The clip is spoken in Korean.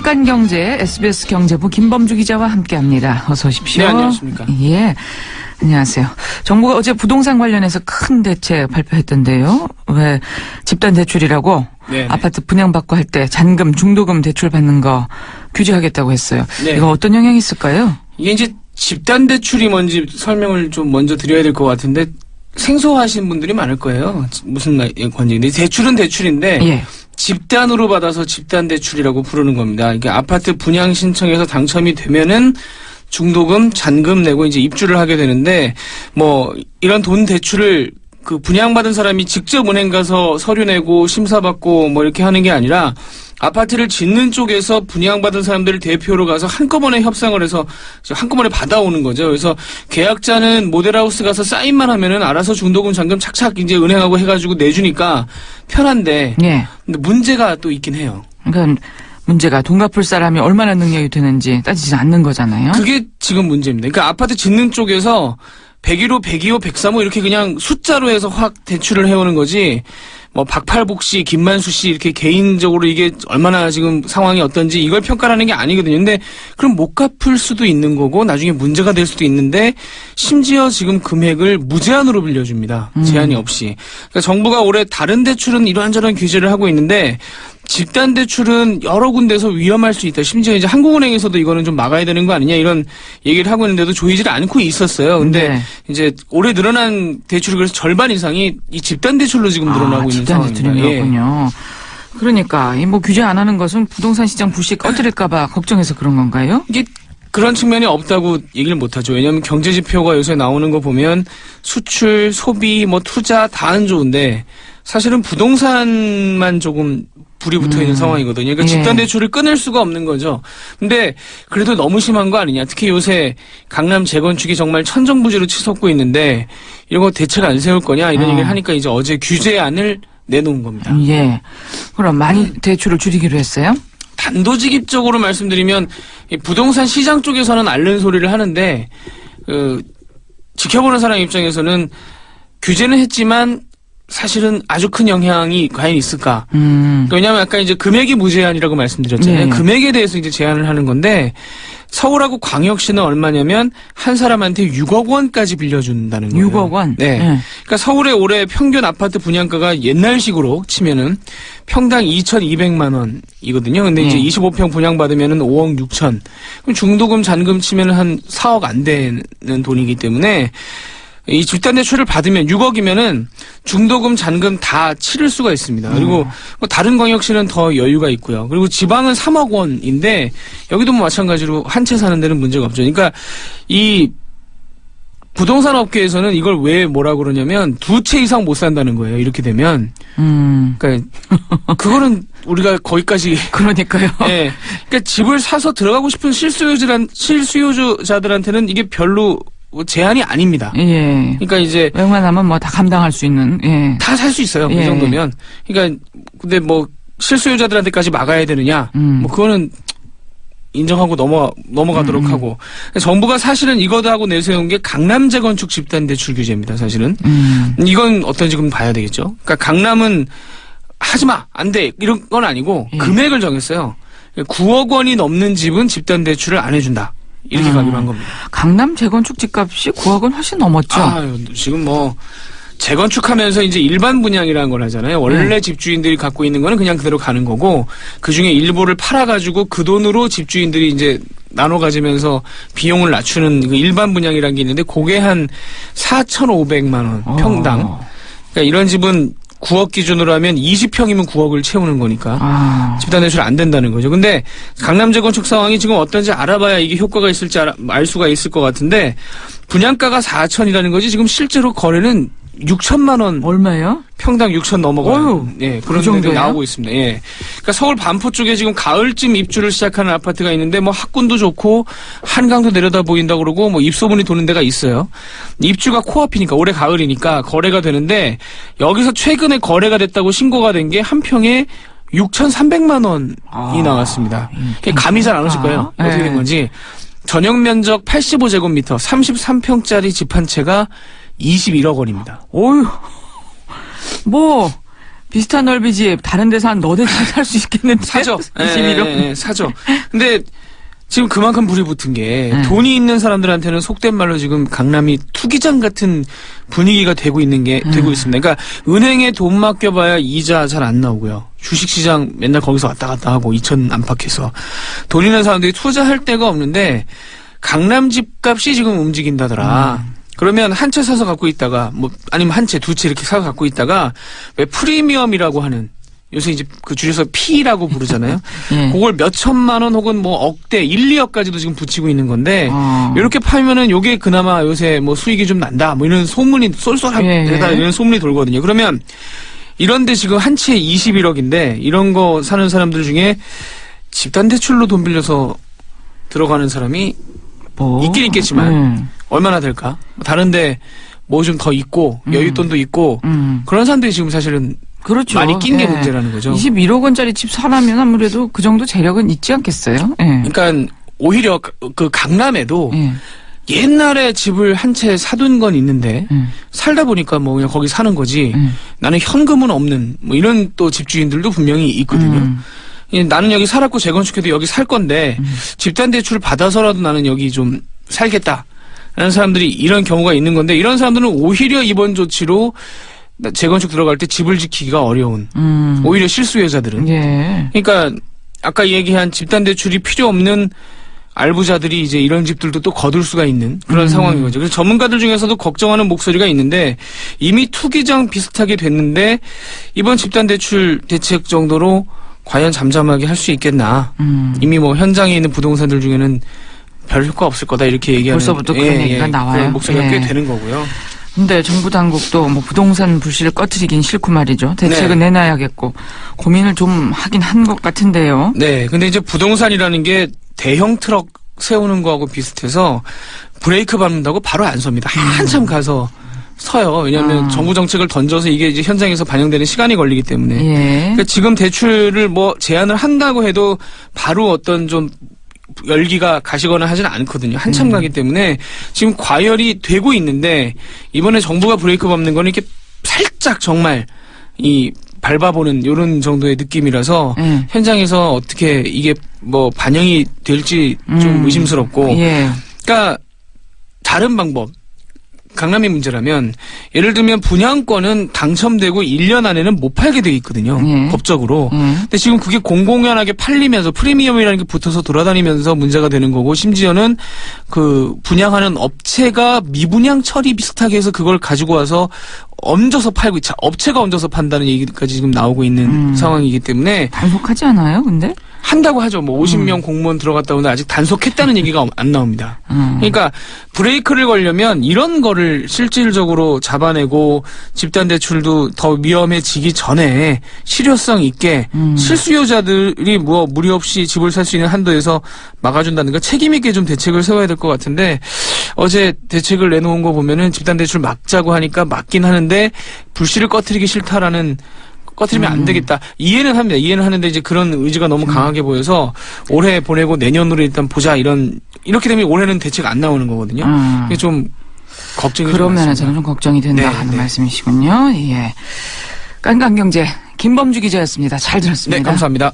북한경제 SBS 경제부 김범주 기자와 함께합니다. 어서 오십시오. 네, 안녕하십니까. 예, 안녕하세요. 정부가 어제 부동산 관련해서 큰 대책 발표했던데요. 왜 집단 대출이라고 네네. 아파트 분양받고 할 때 잔금, 중도금 대출 받는 거 규제하겠다고 했어요. 네. 이거 어떤 영향이 있을까요? 이게 이제 집단 대출이 뭔지 설명을 좀 먼저 드려야 될 것 같은데 생소하신 분들이 많을 거예요. 무슨 관계인데 대출은 대출인데 예. 집단으로 받아서 집단 대출이라고 부르는 겁니다. 그러니까 아파트 분양 신청해서 당첨이 되면은 중도금, 잔금 내고 이제 입주를 하게 되는데 뭐 이런 돈 대출을 그 분양받은 사람이 직접 은행 가서 서류 내고 심사받고 뭐 이렇게 하는 게 아니라 아파트를 짓는 쪽에서 분양받은 사람들을 대표로 가서 한꺼번에 협상을 해서 한꺼번에 받아오는 거죠. 그래서 계약자는 모델하우스 가서 사인만 하면은 알아서 중도금, 잔금 착착 이제 은행하고 해가지고 내주니까 편한데. 예. 근데 문제가 또 있긴 해요. 그러니까 문제가 돈 갚을 사람이 얼마나 능력이 되는지 따지지 않는 거잖아요. 그게 지금 문제입니다. 그러니까 아파트 짓는 쪽에서 101호, 102호, 103호 이렇게 그냥 숫자로 해서 확 대출을 해오는 거지. 뭐 박팔복 씨, 김만수 씨 이렇게 개인적으로 이게 얼마나 지금 상황이 어떤지 이걸 평가하는 게 아니거든요. 근데 그럼 못 갚을 수도 있는 거고 나중에 문제가 될 수도 있는데 심지어 지금 금액을 무제한으로 빌려줍니다. 제한이 없이. 그러니까 정부가 올해 다른 대출은 이러한저러한 규제를 하고 있는데 집단 대출은 여러 군데서 위험할 수 있다. 심지어 이제 한국은행에서도 이거는 좀 막아야 되는 거 아니냐 이런 얘기를 하고 있는데도 조이질 않고 있었어요. 근데 네. 이제 올해 늘어난 대출이 그래서 절반 이상이 이 집단 대출로 지금 늘어나고 있는 집단 상황입니다. 대출이었군요. 그러니까 이 뭐 규제 안 하는 것은 부동산 시장 불씨 꺼뜨릴까봐 걱정해서 그런 건가요? 이게 그런 측면이 없다고 얘기를 못하죠. 왜냐하면 경제 지표가 요새 나오는 거 보면 수출, 소비, 뭐 투자 다 안 좋은데 사실은 부동산만 조금 불이 붙어 있는 상황이거든요. 그러니까 예. 집단 대출을 끊을 수가 없는 거죠. 근데 그래도 너무 심한 거 아니냐. 특히 요새 강남 재건축이 정말 천정부지로 치솟고 있는데 이런 거 대책 안 세울 거냐 이런 얘기를 하니까 이제 어제 규제안을 내놓은 겁니다. 예. 그럼 많이 대출을 줄이기로 했어요? 단도직입적으로 말씀드리면 이 부동산 시장 쪽에서는 앓는 소리를 하는데 지켜보는 사람 입장에서는 규제는 했지만 사실은 아주 큰 영향이 과연 있을까? 왜냐하면 아까 이제 금액이 무제한이라고 말씀드렸잖아요. 네. 금액에 대해서 이제 제한을 하는 건데 서울하고 광역시는 얼마냐면 한 사람한테 6억 원까지 빌려준다는 거예요. 6억 원? 네. 네. 그러니까 서울의 올해 평균 아파트 분양가가 옛날식으로 치면은 평당 2,200만 원이거든요. 근데 이제 25평 분양받으면은 5억 6천. 그럼 중도금, 잔금 치면은 한 4억 안 되는 돈이기 때문에 이 집단 대출을 받으면 6억이면은 중도금, 잔금 다 치를 수가 있습니다. 그리고 뭐 다른 광역시는 더 여유가 있고요. 그리고 지방은 3억 원인데 여기도 뭐 마찬가지로 한 채 사는 데는 문제가 없죠. 그러니까 이 부동산 업계에서는 이걸 왜 뭐라고 그러냐면 2채 이상 못 산다는 거예요. 이렇게 되면. 그러니까 그거는 우리가 거기까지 그러니까요. 예. 그러니까 집을 사서 들어가고 싶은 실수요자들한테는 이게 별로 제한이 아닙니다. 예. 그러니까 이제 웬만하면 뭐 다 감당할 수 있는, 예. 다 살 수 있어요. 예. 이 정도면. 그러니까 근데 뭐 실수요자들한테까지 막아야 되느냐? 뭐 그거는 인정하고 넘어가도록 하고. 정부가 사실은 이거도 하고 내세운 게 강남 재건축 집단 대출 규제입니다. 사실은. 이건 어떤지 그럼 봐야 되겠죠. 그러니까 강남은 하지 마, 안 돼 이런 건 아니고 예. 금액을 정했어요. 9억 원이 넘는 집은 집단 대출을 안 해준다. 이렇게 가기로 한 겁니다. 강남 재건축 집값이 9억 원 훨씬 넘었죠. 지금 뭐 재건축하면서 이제 일반 분양이라는 걸 하잖아요. 원래 집주인들이 갖고 있는 거는 그냥 그대로 가는 거고 그 중에 일부를 팔아가지고 그 돈으로 집주인들이 이제 나눠 가지면서 비용을 낮추는 그 일반 분양이라는 게 있는데 그게 한 4,500만 원 평당. 그러니까 이런 집은 9억 기준으로 하면 20평이면 9억을 채우는 거니까 집단 대출 안 된다는 거죠. 근데 강남 재건축 상황이 지금 어떤지 알아봐야 이게 효과가 있을지 알 수가 있을 것 같은데 분양가가 4천이라는 거지 지금 실제로 거래는 6천만 원. 얼마예요? 평당 6천 넘어가요. 예, 그런 그 데도 나오고 있습니다. 예. 그러니까 서울 반포 쪽에 지금 가을쯤 입주를 시작하는 아파트가 있는데 뭐 학군도 좋고 한강도 내려다 보인다 그러고 뭐 입소문이 도는 데가 있어요. 입주가 코앞이니까 올해 가을이니까 거래가 되는데 여기서 최근에 거래가 됐다고 신고가 된 게 한 평에 6,300만 원이 나왔습니다. 감이 잘 안 오실 거예요. 어떻게 된 건지. 전용 면적 85제곱미터 33평짜리 집 한 채가 21억 원입니다. 어휴, 뭐 비슷한 넓이 집 다른 데서 한 너댓 집 살 수 있겠는데. 사죠. 21억. 예, 사죠. 근데 지금 그만큼 불이 붙은 게 네. 돈이 있는 사람들한테는 속된 말로 지금 강남이 투기장 같은 분위기가 되고 있는 게 되고 있습니다. 그러니까 은행에 돈 맡겨봐야 이자 잘 안 나오고요. 주식시장 맨날 거기서 왔다 갔다 하고 2천 안팎에서 돈 있는 사람들이 투자할 데가 없는데 강남 집값이 지금 움직인다더라. 그러면 한 채 사서 갖고 있다가 뭐 아니면 한 채, 두 채 이렇게 사서 갖고 있다가 왜 프리미엄이라고 하는 요새 이제 그 줄여서 P라고 부르잖아요. 예. 그걸 몇 천만 원 혹은 뭐 억대, 1, 2억까지도 지금 붙이고 있는 건데 이렇게 팔면은 요게 그나마 요새 뭐 수익이 좀 난다. 뭐 이런 소문이 쏠쏠하다 예. 이런 소문이 돌거든요. 그러면 이런데 지금 한 채에 21억인데 이런 거 사는 사람들 중에 집단 대출로 돈 빌려서 들어가는 사람이 뭐. 있긴 있겠지만 얼마나 될까? 다른데 뭐 좀 더 있고 여윳돈도 있고 그런 사람들이 지금 사실은 그렇죠. 많이 낀 게 예. 문제라는 거죠. 21억 원짜리 집 사라면 아무래도 그 정도 재력은 있지 않겠어요? 예. 그러니까 오히려 그 강남에도 예. 옛날에 집을 한 채 사둔 건 있는데 살다 보니까 뭐 그냥 거기 사는 거지 나는 현금은 없는 뭐 이런 또 집주인들도 분명히 있거든요. 나는 여기 살았고 재건축해도 여기 살 건데 집단 대출을 받아서라도 나는 여기 좀 살겠다 라는 사람들이 이런 경우가 있는 건데 이런 사람들은 오히려 이번 조치로 재건축 들어갈 때 집을 지키기가 어려운 오히려 실수요자들은 예. 그러니까 아까 얘기한 집단 대출이 필요 없는 알부자들이 이제 이런 집들도 또 거둘 수가 있는 그런 상황인 거죠. 그래서 전문가들 중에서도 걱정하는 목소리가 있는데 이미 투기장 비슷하게 됐는데 이번 집단 대출 대책 정도로 과연 잠잠하게 할 수 있겠나. 이미 뭐 현장에 있는 부동산들 중에는 별 효과 없을 거다 이렇게 얘기하는 벌써부터 그런 얘기가 나와요. 그런 목소리가 예. 꽤 되는 거고요. 근데 정부 당국도 뭐 부동산 불씨를 꺼트리긴 싫고 말이죠. 대책은 내놔야겠고 고민을 좀 하긴 한 것 같은데요. 네. 근데 이제 부동산이라는 게 대형 트럭 세우는 거하고 비슷해서 브레이크 밟는다고 바로 안 섭니다. 한참 가서 서요. 왜냐하면 정부 정책을 던져서 이게 이제 현장에서 반영되는 시간이 걸리기 때문에. 예. 그러니까 지금 대출을 뭐 제한을 한다고 해도 바로 어떤 좀 열기가 가시거나 하지는 않거든요. 한참 가기 때문에 지금 과열이 되고 있는데 이번에 정부가 브레이크 밟는 거는 이렇게 살짝 정말 이 밟아보는 이런 정도의 느낌이라서 현장에서 어떻게 이게 뭐 반영이 될지 좀 의심스럽고 예. 그러니까 다른 방법 강남의 문제라면 예를 들면 분양권은 당첨되고 1년 안에는 못 팔게 돼 있거든요. 예. 법적으로. 근데 지금 그게 공공연하게 팔리면서 프리미엄이라는 게 붙어서 돌아다니면서 문제가 되는 거고 심지어는 그 분양하는 업체가 미분양 처리 비슷하게 해서 그걸 가지고 와서 얹어서 팔고 업체가 얹어서 판다는 얘기까지 지금 나오고 있는 상황이기 때문에 단속하지 않아요, 근데? 한다고 하죠. 뭐 50명 공무원 들어갔다 오는데 아직 단속했다는 얘기가 안 나옵니다. 그러니까 브레이크를 걸려면 이런 거를 실질적으로 잡아내고 집단 대출도 더 위험해지기 전에 실효성 있게 실수요자들이 뭐 무리 없이 집을 살 수 있는 한도에서 막아준다는 거 책임 있게 좀 대책을 세워야 될 것 같은데 어제 대책을 내놓은 거 보면은 집단 대출 막자고 하니까 막긴 하는데 불씨를 꺼트리기 싫다라는 꺼트리면 안 되겠다. 이해는 합니다. 이해는 하는데 이제 그런 의지가 너무 강하게 보여서 올해 보내고 내년으로 일단 보자 이렇게 되면 올해는 대책 안 나오는 거거든요. 이게 좀 걱정이 좀 그러면 많습니다. 저는 좀 걱정이 된다 네, 하는 네. 말씀이시군요. 예. 깐깐경제 김범주 기자였습니다. 잘 들었습니다. 네, 감사합니다.